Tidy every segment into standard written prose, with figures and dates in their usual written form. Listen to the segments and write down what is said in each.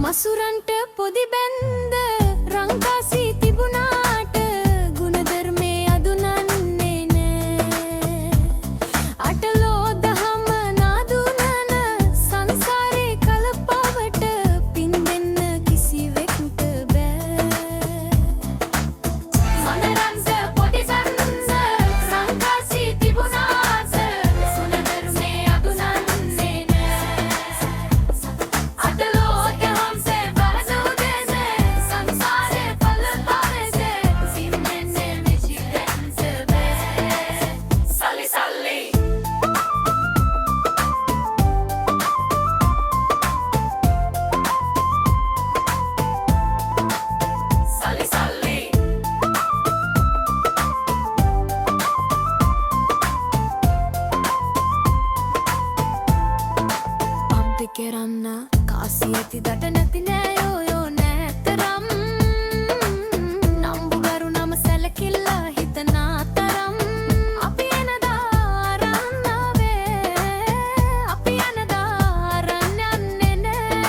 මසුරන්ට පොදි බැන්ද රංකාසී තිබුණාට ගුණධර්මේ අදුනන්නේ නෑ අටලෝ දහම නාදුනන සංසාරේ කලපාවට පින් දෙන්න කිසිවෙකුට බෑ මනරන්ට පොදි බැන්ද රංකාසී තිබුණාට ගුණධර්මේ අදුනන්නේ නෑ අටලෝ කරන්න කාසි ඇති දට නැති නෑයෝ නෑතරම් නම්බුගරු නම සැලකිල්ලා හිතනා තරම් අපි එනදාරන්නාවේ අපි යනදාරන්නන්නේ නෑ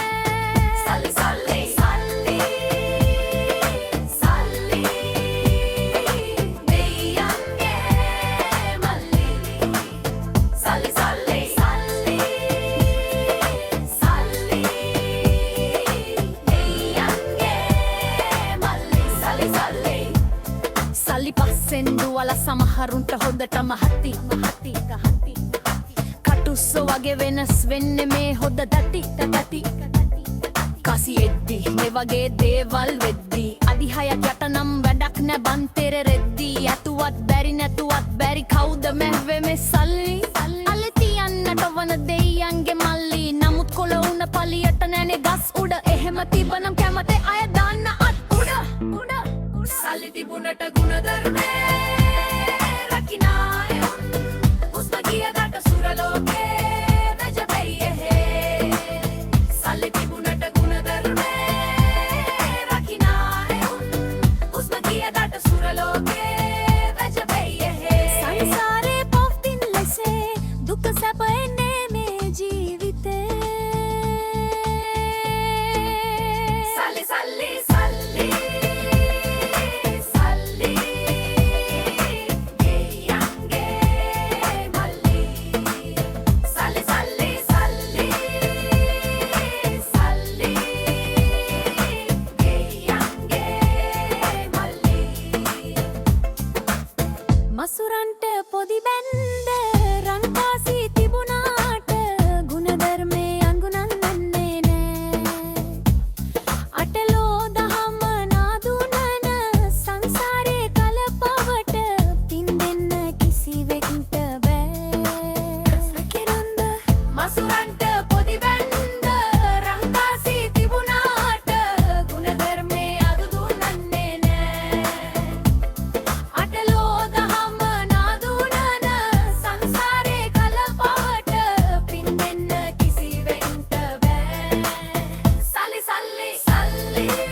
සල්ලි සල්ලි සල්ලි දෙයියන්ගේ මල්ලි සල්ලි සල්ලි සල්ලි පස්සෙන් දුවල සමහරුන්ට හොඳටම හති කටුස්සෝ වගේ වෙනස් වෙන්නේ මේ හොද දටි කසි එද්දි මේ වගේ දේවල් වෙද්දි අදිහයක් යට නම් වැඩක් නැ බන්තෙර රෙද්දි ඇතුවත් බැරි නැතුවත් බැරි කවුද මැහ්වේ මේ සල්ලි අලි තියන්නට වන දෙයියන්ගේ මල්ලි නමුත් කොළ උන පලියට නැනේ ගස් උඩ එහෙම තිබනම් කැමතේ අය දාන්න අත් උඩ සල්ලි තිබුණට ගුණධර්මේ රකිනාය උස්ම ගියදට සුරලෝකේ වැජබෙයි එහෙ සල්ලි තිබුණට ගුණධර්මේ රකිනාය උස්ම ගියදට සුරලෝකේ වැජබෙයි එහෙ සංසාරේ පොෆ්තින් ලෙසේ දුක සැප එන්නේ මේ ජීවිතේ සල්ලි සල්ලි සල්ලි මසුරන්ට පොදි බැන්ද රංකාසී තිබුණාට ගුණධර්මේ අඟුනන්නේ නෑ අටලෝ දහම නාදුනන සංසාරේ කලපවට පින් දෙන්න කිසිවෙකුට බෑ කෙරොන්ද මසුරන්ට පොදි බැන්ද රංකාසී තිබුණාට ගුණධර්මේ අදුනන්නේ නෑ අටලෝ Sally